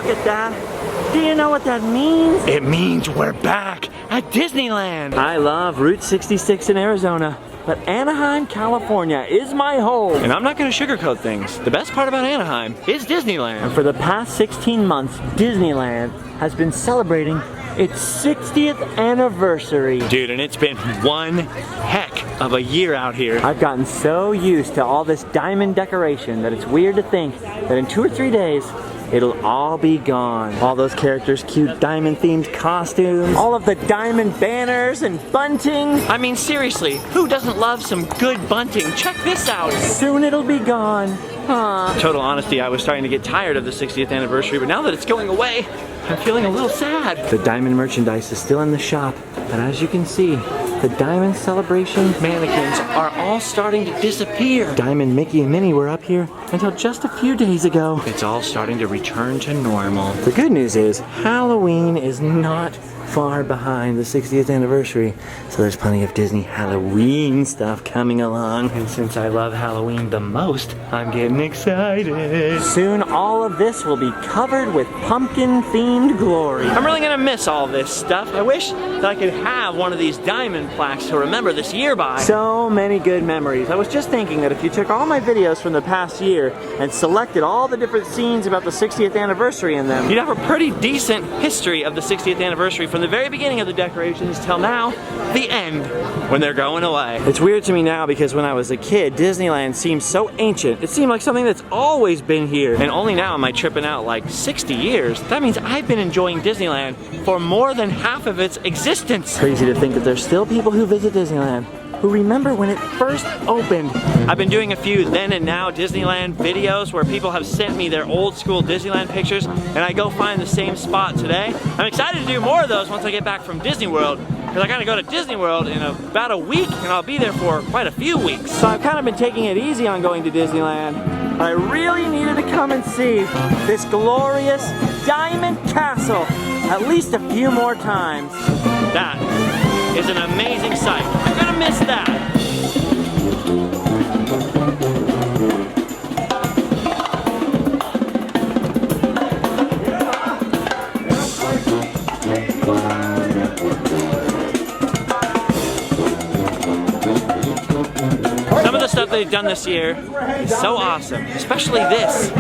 look at that. Do you know what that means? It means we're back at Disneyland. I love Route 66 in Arizona, but Anaheim, California is my home. And I'm not gonna sugarcoat things. The best part about Anaheim is Disneyland. And for the past 16 months, Disneyland has been celebrating its 60th anniversary. Dude, and it's been one heck of a year out here. I've gotten so used to all this diamond decoration that it's weird to think that in 2 or 3 days, it'll all be gone. All those characters' cute diamond-themed costumes, all of the diamond banners and bunting. I mean, seriously, who doesn't love some good bunting? Check this out. Soon it'll be gone. Total honesty, I was starting to get tired of the 60th anniversary, but now that it's going away, I'm feeling a little sad. The diamond merchandise is still in the shop, but as you can see, the diamond celebration mannequins are all starting to disappear. Diamond Mickey and Minnie were up here until just a few days ago. It's all starting to return to normal. The good news is Halloween is not far behind the 60th anniversary, so there's plenty of Disney Halloween stuff coming along. And since I love Halloween the most, I'm getting excited. Soon all of this will be covered with pumpkin-themed glory. I'm really gonna miss all this stuff. I wish that I could have one of these diamond plaques to remember this year by. So many good memories. I was just thinking that if you took all my videos from the past year and selected all the different scenes about the 60th anniversary in them, you'd have a pretty decent history of the 60th anniversary from the very beginning of the decorations till now, the end, when they're going away. It's weird to me now because when I was a kid, Disneyland seemed so ancient. It seemed like something that's always been here. And only now am I tripping out like 60 years. That means I've been enjoying Disneyland for more than half of its existence. Crazy to think that there's still people who visit Disneyland who remember when it first opened. I've been doing a few then and now Disneyland videos where people have sent me their old school Disneyland pictures, and I go find the same spot today. I'm excited to do more of those once I get back from Disney World, because I gotta go to Disney World in about a week, and I'll be there for quite a few weeks. So I've kind of been taking it easy on going to Disneyland. I really needed to come and see this glorious diamond castle at least a few more times. That is an amazing sight. I'm gonna miss that. Some of the stuff they've done this year is so awesome, especially this.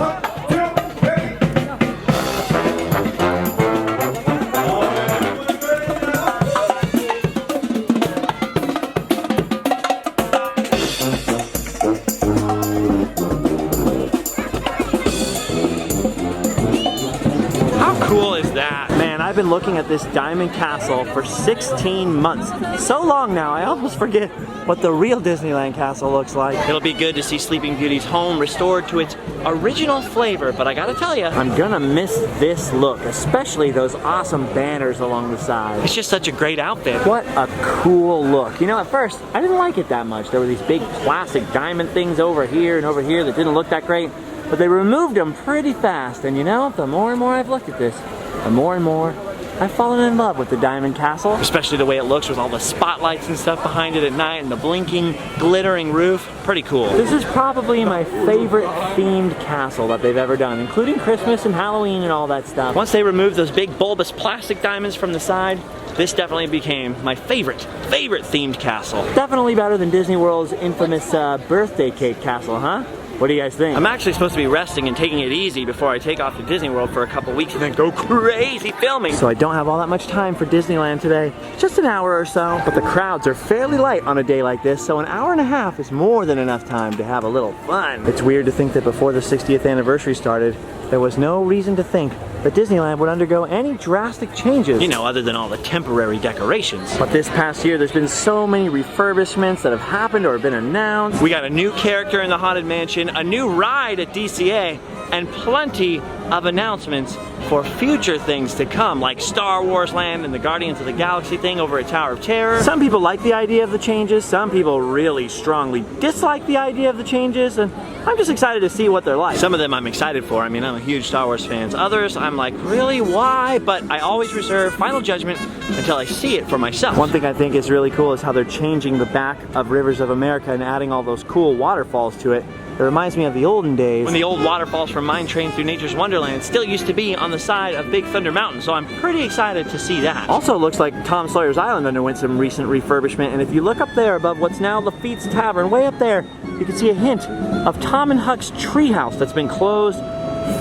Cool is that? Man, I've been looking at this diamond castle for 16 months. So long now, I almost forget what the real Disneyland castle looks like. It'll be good to see Sleeping Beauty's home restored to its original flavor, but I gotta tell you, I'm gonna miss this look, especially those awesome banners along the side. It's just such a great outfit. What a cool look. You know, at first, I didn't like it that much. There were these big plastic diamond things over here and over here that didn't look that great. But they removed them pretty fast, and you know, the more and more I've looked at this, the more and more I've fallen in love with the Diamond Castle. Especially the way it looks with all the spotlights and stuff behind it at night and the blinking, glittering roof. Pretty cool. This is probably my favorite themed castle that they've ever done, including Christmas and Halloween and all that stuff. Once they removed those big bulbous plastic diamonds from the side, this definitely became my favorite themed castle. Definitely better than Disney World's infamous birthday cake castle, huh? What do you guys think? I'm actually supposed to be resting and taking it easy before I take off to Disney World for a couple weeks and then go crazy filming. So I don't have all that much time for Disneyland today. Just an hour or so. But the crowds are fairly light on a day like this, so an hour and a half is more than enough time to have a little fun. It's weird to think that before the 60th anniversary started, there was no reason to think that Disneyland would undergo any drastic changes. You know, other than all the temporary decorations. But this past year, there's been so many refurbishments that have happened or been announced. We got a new character in the Haunted Mansion, a new ride at DCA, and plenty of announcements for future things to come, like Star Wars Land and the Guardians of the Galaxy thing over at Tower of Terror. Some people like the idea of the changes, some people really strongly dislike the idea of the changes, and I'm just excited to see what they're like. Some of them I'm excited for. I mean, I'm a huge Star Wars fan. Others, I'm like, really, why? But I always reserve final judgment until I see it for myself. One thing I think is really cool is how they're changing the back of Rivers of America and adding all those cool waterfalls to it. It reminds me of the olden days when the old waterfalls from Mine Train Through Nature's Wonderland still used to be on the side of Big Thunder Mountain, so I'm pretty excited to see that. Also looks like Tom Sawyer's Island underwent some recent refurbishment, and if you look up there above what's now Lafitte's Tavern, way up there, you can see a hint of Tom and Huck's treehouse that's been closed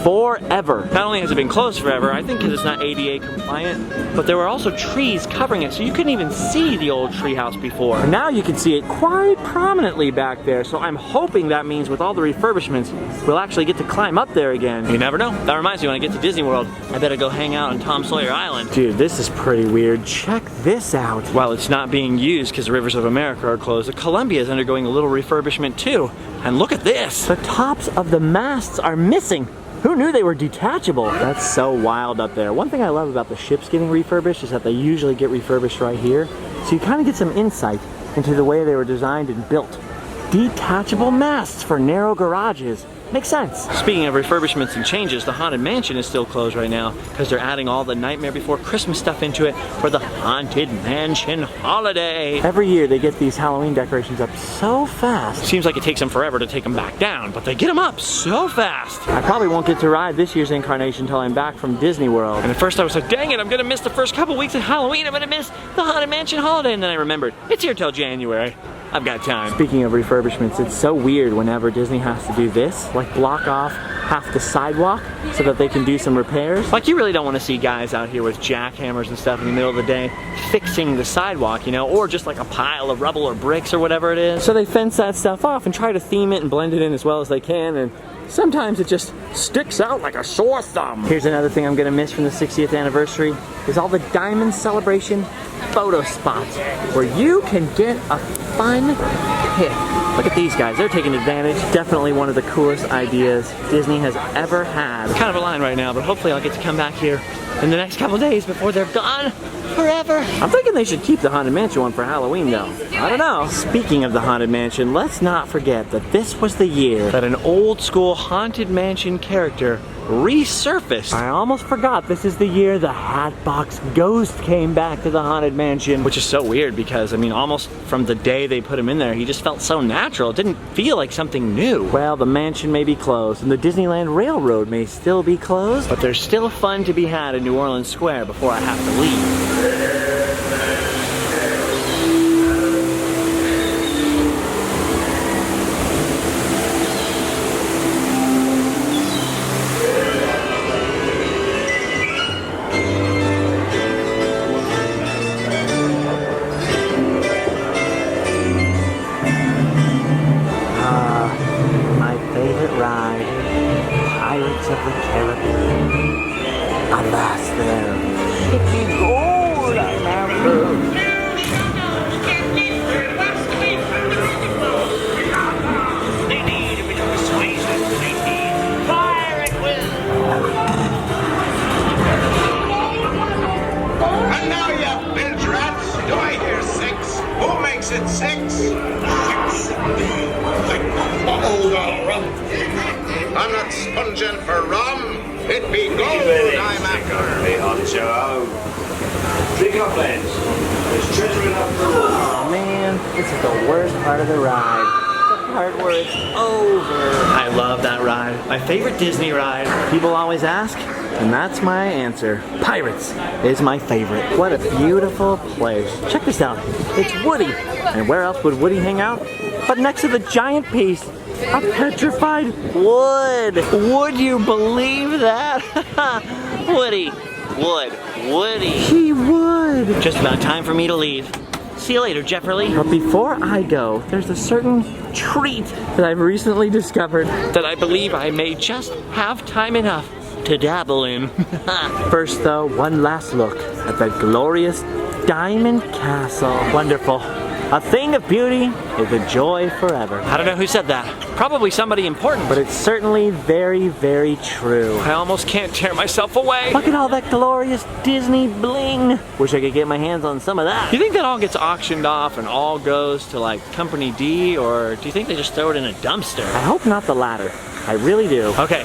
forever. Not only has it been closed forever, I think because it's not ADA compliant, but there were also trees covering it, so you couldn't even see the old treehouse before. And now you can see it quite prominently back there, so I'm hoping that means with all the refurbishments, we'll actually get to climb up there again. You never know. That reminds me, when I get to Disney World, I better go hang out on Tom Sawyer Island. Dude, this is pretty weird. Check this out. While it's not being used because the rivers of America are closed, the Columbia is undergoing a little refurbishment too. And look at this. The tops of the masts are missing. Who knew they were detachable? That's so wild up there. One thing I love about the ships getting refurbished is that they usually get refurbished right here. So you kind of get some insight into the way they were designed and built. Detachable masts for narrow garages. Makes sense. Speaking of refurbishments and changes, the Haunted Mansion is still closed right now because they're adding all the Nightmare Before Christmas stuff into it for the Haunted Mansion holiday. Every year they get these Halloween decorations up so fast. Seems like it takes them forever to take them back down, but they get them up so fast. I probably won't get to ride this year's incarnation until I'm back from Disney World. And at first I was like, dang it, I'm gonna miss the first couple weeks of Halloween. I'm gonna miss the Haunted Mansion holiday. And then I remembered, it's here till January. I've got time. Speaking of refurbishments, it's so weird whenever Disney has to do this, like block off half the sidewalk so that they can do some repairs. Like, you really don't want to see guys out here with jackhammers and stuff in the middle of the day fixing the sidewalk, you know, or just like a pile of rubble or bricks or whatever it is. So they fence that stuff off and try to theme it and blend it in as well as they can, and sometimes it just sticks out like a sore thumb. Here's another thing I'm gonna miss from the 60th anniversary is all the Diamond Celebration photo spots where you can get a fun pic. Look at these guys, they're taking advantage. Definitely one of the coolest ideas Disney has ever had. It's kind of a line right now, but hopefully I'll get to come back here in the next couple days before they're gone forever. I'm thinking they should keep the Haunted Mansion one for Halloween though. I don't know. Speaking of the Haunted Mansion, let's not forget that this was the year that an old school Haunted Mansion character resurfaced. I almost forgot this is the year the Hatbox Ghost came back to the Haunted Mansion, which is so weird because, I mean, almost from the day they put him in there, he just felt so natural. It didn't feel like something new. Well, the mansion may be closed and the Disneyland Railroad may still be closed, but there's still fun to be had in New Orleans Square before I have to leave. I'm not sponging for rum. It be gold I'm after. Hey, honcho. Drink up, lads. There's treasure enough for all. Oh man, this is the worst part of the ride. The part where it's over. I love that ride. My favorite Disney ride. People always ask, and that's my answer. Pirates is my favorite. What a beautiful place. Check this out. It's Woody. And where else would Woody hang out but next to the giant piece of petrified wood? Would you believe that? Woody. Woody. He would. Just about time for me to leave. See you later, Jefferly. But before I go, there's a certain treat that I've recently discovered that I believe I may just have time enough to dabble in. First though, one last look at that glorious Diamond Castle. Wonderful. A thing of beauty is a joy forever. I don't know who said that. Probably somebody important. But it's certainly very, very true. I almost can't tear myself away. Look at all that glorious Disney bling. Wish I could get my hands on some of that. Do you think that all gets auctioned off and all goes to like Company D, or do you think they just throw it in a dumpster? I hope not the latter. I really do. Okay,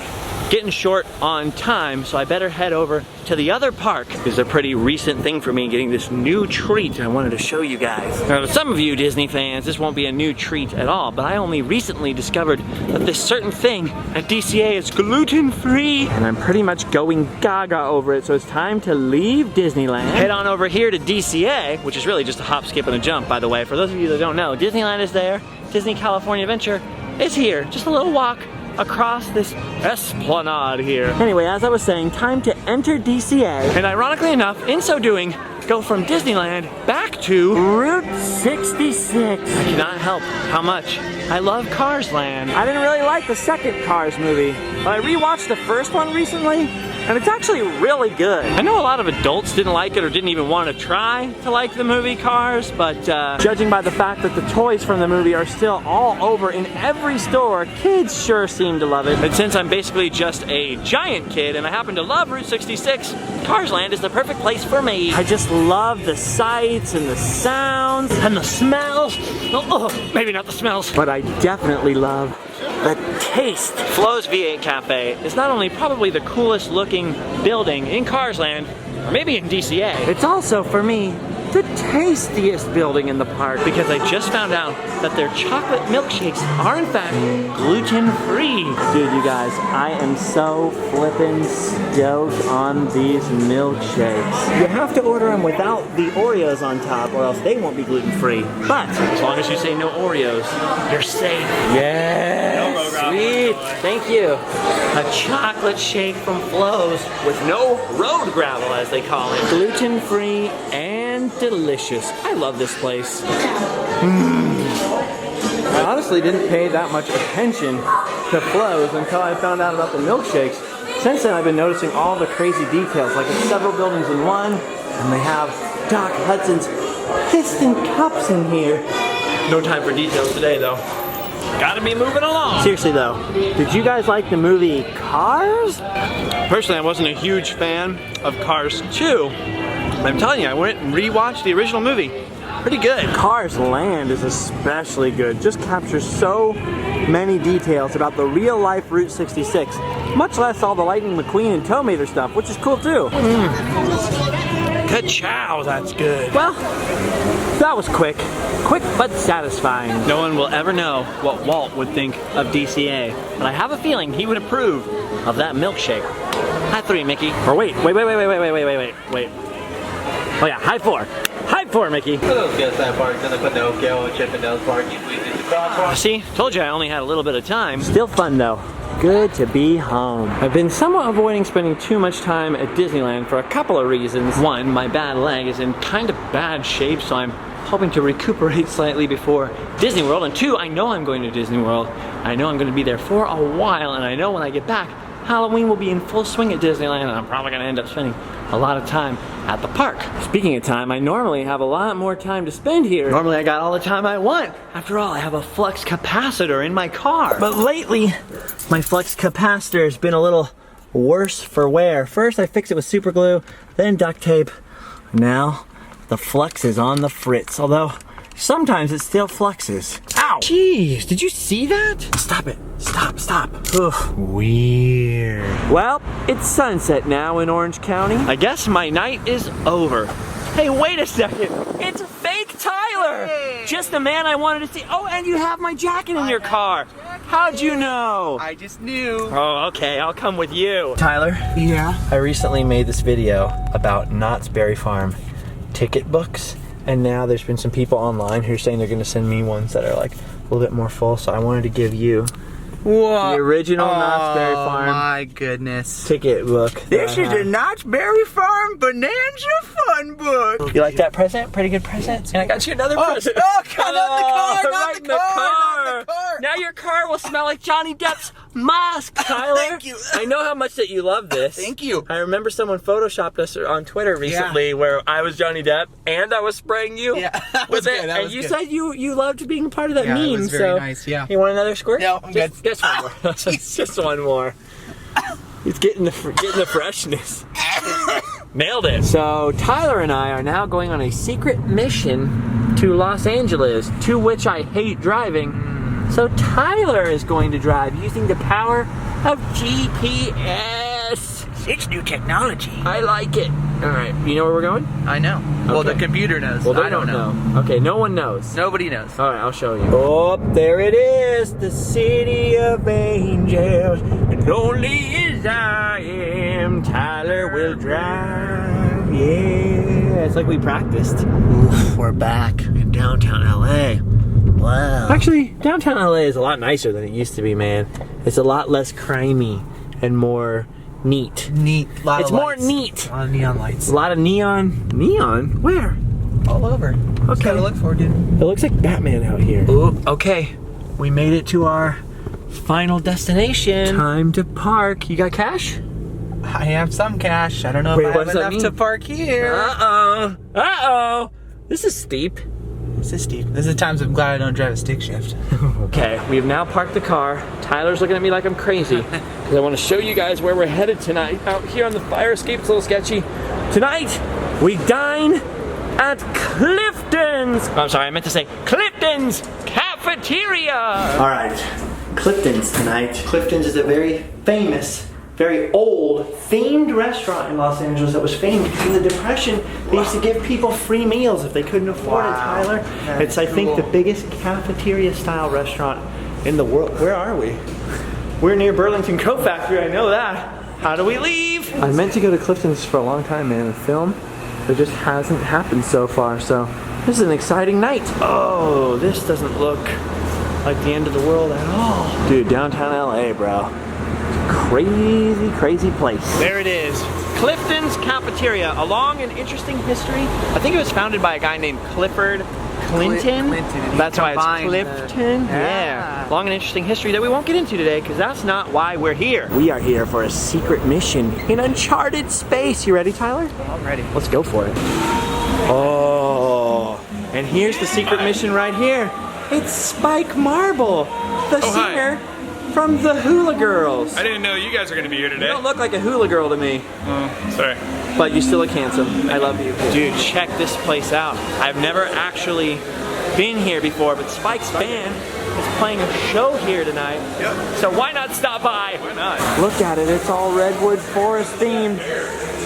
getting short on time, so I better head over to the other park. This is a pretty recent thing for me, getting this new treat I wanted to show you guys. Now, to some of you Disney fans, this won't be a new treat at all, but I only recently discovered that this certain thing at DCA is gluten-free, and I'm pretty much going gaga over it, so it's time to leave Disneyland. Head on over here to DCA, which is really just a hop, skip, and a jump, by the way. For those of you that don't know, Disneyland is there, Disney California Adventure is here. Just a little walk across this esplanade here. Anyway, as I was saying, time to enter DCA. And ironically enough, in so doing, go from Disneyland back to Route 66. I cannot help how much I love Cars Land. I didn't really like the second Cars movie, but I rewatched the first one recently, and it's actually really good. I know a lot of adults didn't like it or didn't even want to try to like the movie Cars, but judging by the fact that the toys from the movie are still all over in every store, kids sure seem to love it. And since I'm basically just a giant kid and I happen to love Route 66, Cars Land is the perfect place for me. I just love the sights and the sounds and the smells. Oh, maybe not the smells, but I definitely love the taste. Flo's V8 Cafe is not only probably the coolest looking building in Cars Land, or maybe in DCA, it's also, for me, the tastiest building in the park, because I just found out that their chocolate milkshakes are in fact gluten-free. Dude, you guys, I am so flippin' stoked on these milkshakes. You have to order them without the Oreos on top, or else they won't be gluten-free. But as long as you say no Oreos, you're safe. Yes, sweet, thank you. A chocolate shake from Flo's with no road gravel, as they call it. Gluten-free and delicious. I love this place. I honestly didn't pay that much attention to Flo's until I found out about the milkshakes. Since then, I've been noticing all the crazy details, like it's several buildings in one, and they have Doc Hudson's piston cups in here. No time for details today, though. Gotta be moving along. Seriously though, did you guys like the movie Cars? Personally, I wasn't a huge fan of Cars 2. I'm telling you, I went and rewatched the original movie. Pretty good. Cars Land is especially good. Just captures so many details about the real life Route 66. Much less all the Lightning McQueen and Tow Mater stuff, which is cool too. Ka-chow, that's good. Well, that was quick. Quick but satisfying. No one will ever know what Walt would think of DCA, but I have a feeling he would approve of that milkshake. High 3, Mickey. Or wait. Oh yeah, high 4. High 4, Mickey. See, told you I only had a little bit of time. Still fun though. Good to be home. I've been somewhat avoiding spending too much time at Disneyland for a couple of reasons. One, my bad leg is in kind of bad shape, so I'm hoping to recuperate slightly before Disney World. And two, I know I'm going to Disney World. I know I'm going to be there for a while, and I know when I get back, Halloween will be in full swing at Disneyland, and I'm probably going to end up spending a lot of time at the park. Speaking of time, I normally have a lot more time to spend here. Normally I got all the time I want. After all, I have a flux capacitor in my car. But lately, my flux capacitor has been a little worse for wear. First I fixed it with super glue, then duct tape. Now, the flux is on the fritz, although sometimes it still fluxes. Ow! Jeez, did you see that? Stop it. Stop. Ugh, weird. Well, it's sunset now in Orange County. I guess my night is over. Hey, wait a second. It's fake Tyler! Hey. Just the man I wanted to see. Oh, and you have my jacket in your car. How'd you know? I just knew. Oh, okay, I'll come with you. Tyler? Yeah? I recently made this video about Knott's Berry Farm ticket books, and now there's been some people online who are saying they're gonna send me ones that are like a little bit more full, so I wanted to give you what? The original Knott's Berry Farm. Oh my goodness. Ticket book. This is a Knott's Berry Farm Bonanza Fun book. You like that present? Pretty good present? And I got you another present. Oh, not the car, right in the car. Now your car will smell like Johnny Depp's mask, Tyler. Thank you. I know how much that you love this. Thank you. I remember someone photoshopped us on Twitter recently where I was Johnny Depp and I was spraying you. Yeah, that was good. And you said you loved being part of that meme. That was very nice, yeah. You want another squirt? No, I'm good. Just one more. Just one more. He's getting the freshness. Nailed it. So Tyler and I are now going on a secret mission to Los Angeles, to which I hate driving. So Tyler is going to drive using the power of GPS. It's new technology. I like it. All right, you know where we're going? I know. Well, Okay. the computer knows. Well, they I don't know. Okay, no one knows. Nobody knows. All right, I'll show you. Oh, there it is, the city of angels. And only as I am, Tyler will drive. Yeah, it's like we practiced. Oof, we're back in downtown LA. Wow. Actually, downtown LA is a lot nicer than it used to be, man. It's a lot less crimey and more neat. Neat. Lot It's of more lights. neat. A lot of neon lights. A lot of neon. Neon? Where? All over. Just gotta look for it, dude. It looks like Batman out here. Ooh, okay. We made it to our final destination. Time to park. You got cash? I have some cash. I don't know Wait, if I what have does that enough mean? to park here. Uh-oh. Uh-oh. This is steep. This is steep. This is times I'm glad I don't drive a stick shift. Okay, we've now parked the car. Tyler's looking at me like I'm crazy because I want to show you guys where we're headed tonight. Out here on the fire escape, it's a little sketchy. Tonight, we dine at Clifton's. I'm sorry, I meant to say Clifton's Cafeteria. All right, Clifton's tonight. Clifton's is a very famous, very old themed restaurant in Los Angeles that was famed in the Depression. They used to give people free meals if they couldn't afford it, Tyler. It's, I think, the biggest cafeteria style restaurant in the world. Where are we? We're near Burlington Coat Factory, I know that. How do we leave? I meant to go to Clifton's for a long time, man, and film. It just hasn't happened so far, so this is an exciting night. Oh, this doesn't look like the end of the world at all. Dude, downtown LA, bro. Crazy, crazy place. There it is. Clifton's Cafeteria, a long and interesting history. I think it was founded by a guy named Clifford Clinton. Clinton. That's why it's Combined Clifton. Yeah. Long and interesting history that we won't get into today because that's not why we're here. We are here for a secret mission in uncharted space. You ready, Tyler? I'm ready. Let's go for it. Oh, and here's the secret mission right here. It's Spike Marble, the singer from the Hula Girls. I didn't know you guys are going to be here today. You don't look like a hula girl to me, Oh, sorry. but you still look handsome. I love you. Dude, check this place out. I've never actually been here before, but Spike's band is playing a show here tonight. Yep. So why not stop by? Why not? Look at it, it's all redwood forest themed.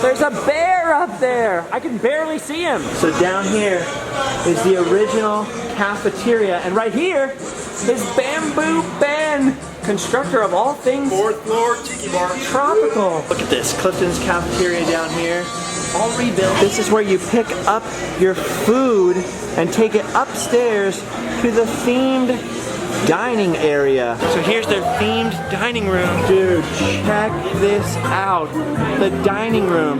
There's a bear up there. I can barely see him. So down here is the original cafeteria, and right here is Bamboo Ben, constructor of all things 4th floor Tiki Bar. tropical. Look at this, Clifton's Cafeteria down here, all rebuilt. This is where you pick up your food and take it upstairs to the themed dining area. So here's their themed dining room. Dude, check this out. The dining room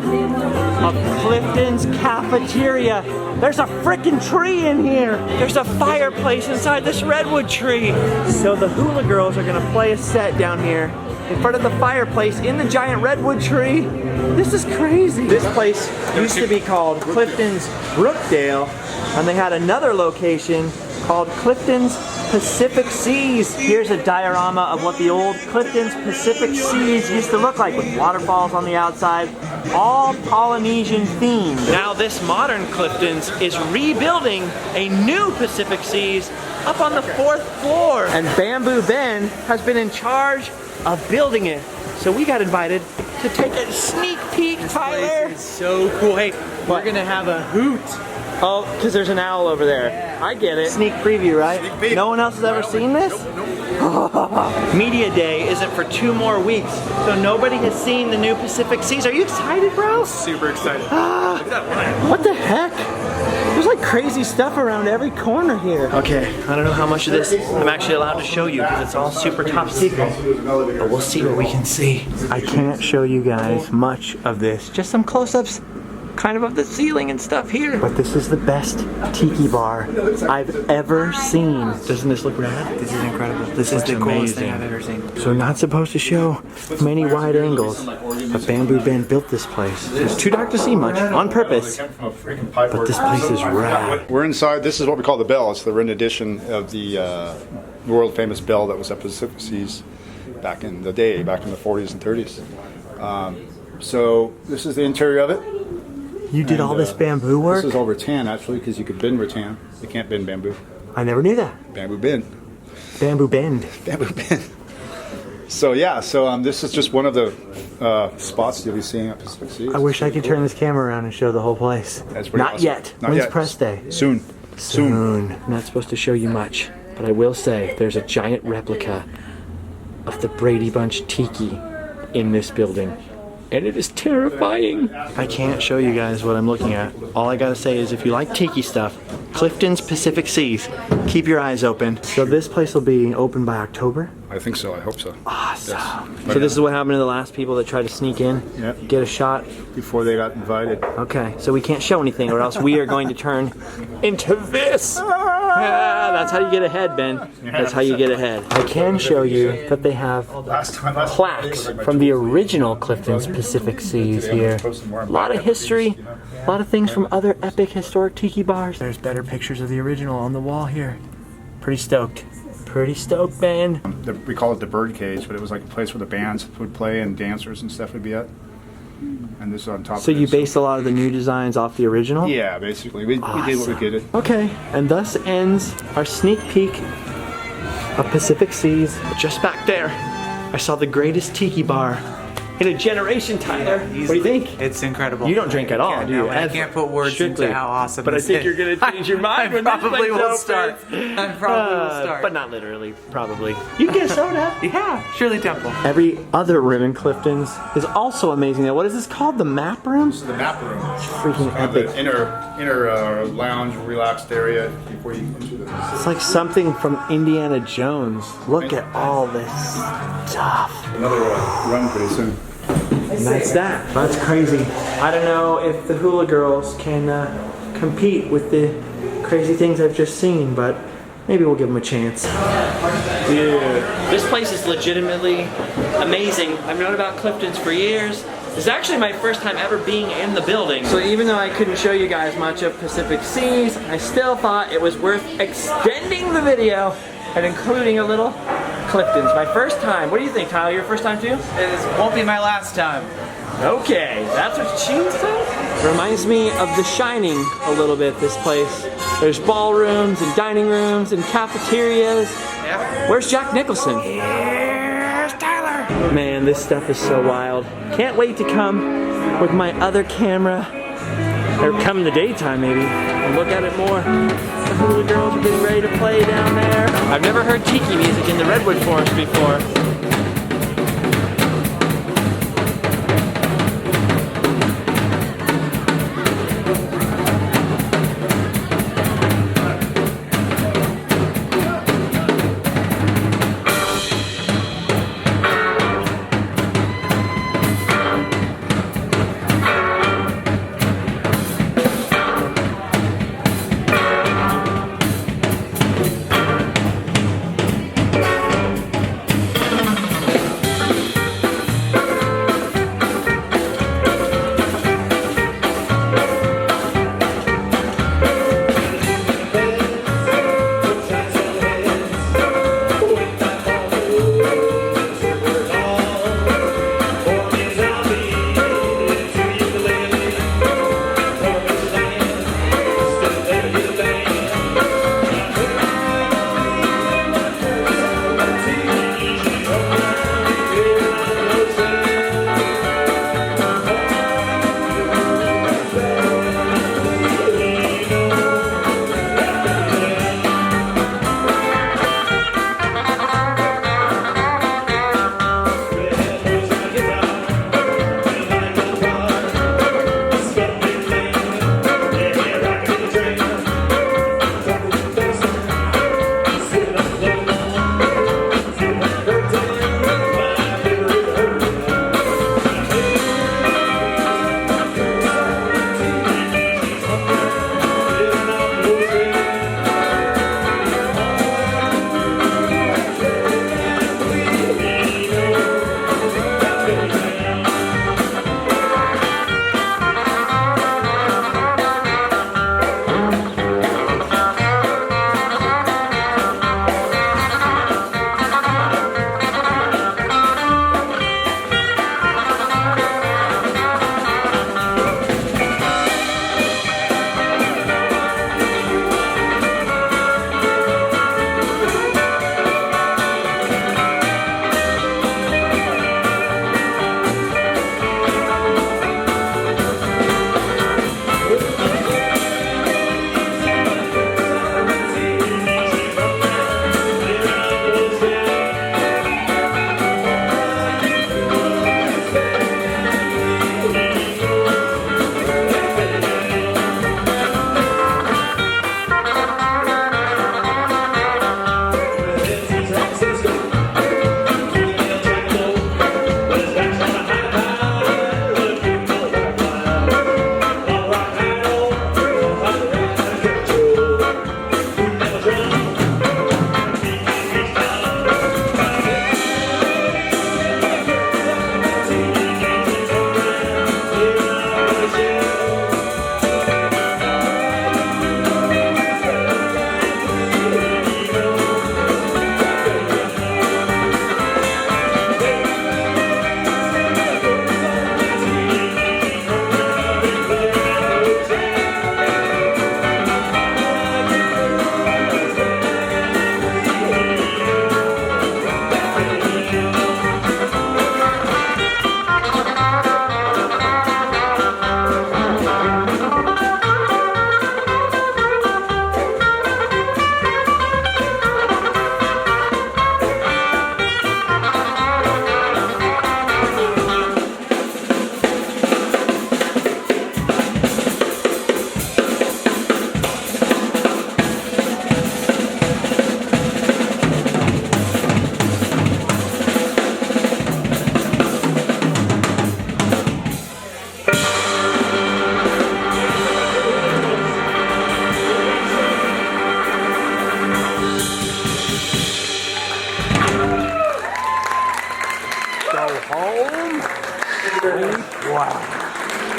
of Clifton's Cafeteria. There's a freaking tree in here. There's a fireplace inside this redwood tree. So the Hula Girls are gonna play a set down here in front of the fireplace in the giant redwood tree. This is crazy. This place used to be called Clifton's Brookdale, and they had another location called Clifton's Pacific Seas. Here's a diorama of what the old Clifton's Pacific Seas used to look like, with waterfalls on the outside, all Polynesian themed. Now this modern Clifton's is rebuilding a new Pacific Seas up on the 4th floor. And Bamboo Ben has been in charge of building it. So we got invited to take a sneak peek, Tyler. It's so cool. Hey, we're gonna have a hoot. Oh, because there's an owl over there. I get it. Sneak preview, right? Sneak peek. No one else has ever seen this? Media Day isn't for 2 more weeks, so nobody has seen the new Pacific Seas. Are you excited, bro? Super excited. Look at that line. What the heck? There's like crazy stuff around every corner here. Okay, I don't know how much of this I'm actually allowed to show you because it's all super top secret, but we'll see what we can see. I can't show you guys much of this, just some close-ups kind of the ceiling and stuff here. But this is the best tiki bar I've ever seen. Doesn't this look rad? This is incredible. This is the coolest thing I've ever seen. So we're not supposed to show many wide angles, but Bamboo Ben built this place. It's too dark to see much, on purpose, but this place is rad. We're inside. This is what we call the bell. It's the rendition of the world famous bell that was at Pacific Seas back in the day, back in the 40s and 30s. So this is the interior of it. You did all this bamboo work? This is all rattan actually, because you could bend rattan. You can't bend bamboo. I never knew that. Bamboo bend. Bamboo Bend. Bamboo Bend. So yeah, this is just one of the spots you'll be seeing at Pacific Seas. I wish I could turn this camera around and show the whole place. That's pretty Not awesome. yet. Not When's yet. press day? Soon. I'm not supposed to show you much, but I will say there's a giant replica of the Brady Bunch Tiki in this building. And it is terrifying. I can't show you guys what I'm looking at. All I gotta say is if you like tiki stuff, Clifton's Pacific Seas, keep your eyes open. So this place will be open by October? I think so. I hope so. Awesome. Yes. So this is what happened to the last people that tried to sneak in? Yep. Get a shot? Before they got invited. Okay, so we can't show anything or else we are going to turn into this. Ah, that's how you get ahead, Ben. That's how you get ahead. I can show you that they have plaques from the original Clifton's Pacific Seas here. A lot of history, a lot of things from other epic historic tiki bars. There's better pictures of the original on the wall here. Pretty stoked. Pretty stoked, Ben. We call it the bird cage, but it was like a place where the bands would play and dancers and stuff would be at. And this is on top of it. So you based a lot of the new designs off the original? Yeah, basically. We did what we could. Okay, and thus ends our sneak peek of Pacific Seas. Just back there, I saw the greatest tiki bar in a generation, Tyler. What do you think? It's incredible. You don't drink at all, do you? I can't put words Strictly. into how awesome But I this think is. you're going to change your mind when this probably place will opens. start. I probably will start. But not literally, probably. You can get a soda. Yeah, Shirley Temple. Every other room in Clifton's is also amazing. Now, what is this called? The map room? This is the map room. Freaking Kind of the epic. inner lounge, relaxed area before you enter the. It's like something from Indiana Jones. Look at all this stuff. Another run pretty soon. And that's that. That's crazy. I don't know if the hula girls can compete with the crazy things I've just seen, but maybe we'll give them a chance. Dude, this place is legitimately amazing. I've known about Clifton's for years. This is actually my first time ever being in the building. So even though I couldn't show you guys much of Pacific Seas, I still thought it was worth extending the video and including a little Clifton's. My first time. What do you think, Tyler? Your first time too? It won't be my last time. Okay, that's what she said. Reminds me of The Shining a little bit, this place. There's ballrooms and dining rooms and cafeterias. Yeah. Where's Jack Nicholson? Here's Tyler. Man, this stuff is so wild. Can't wait to come with my other camera, or come in the daytime maybe, and look at it more. The hula girls are getting ready to play down there. I've never heard tiki music in the Redwood Forest before.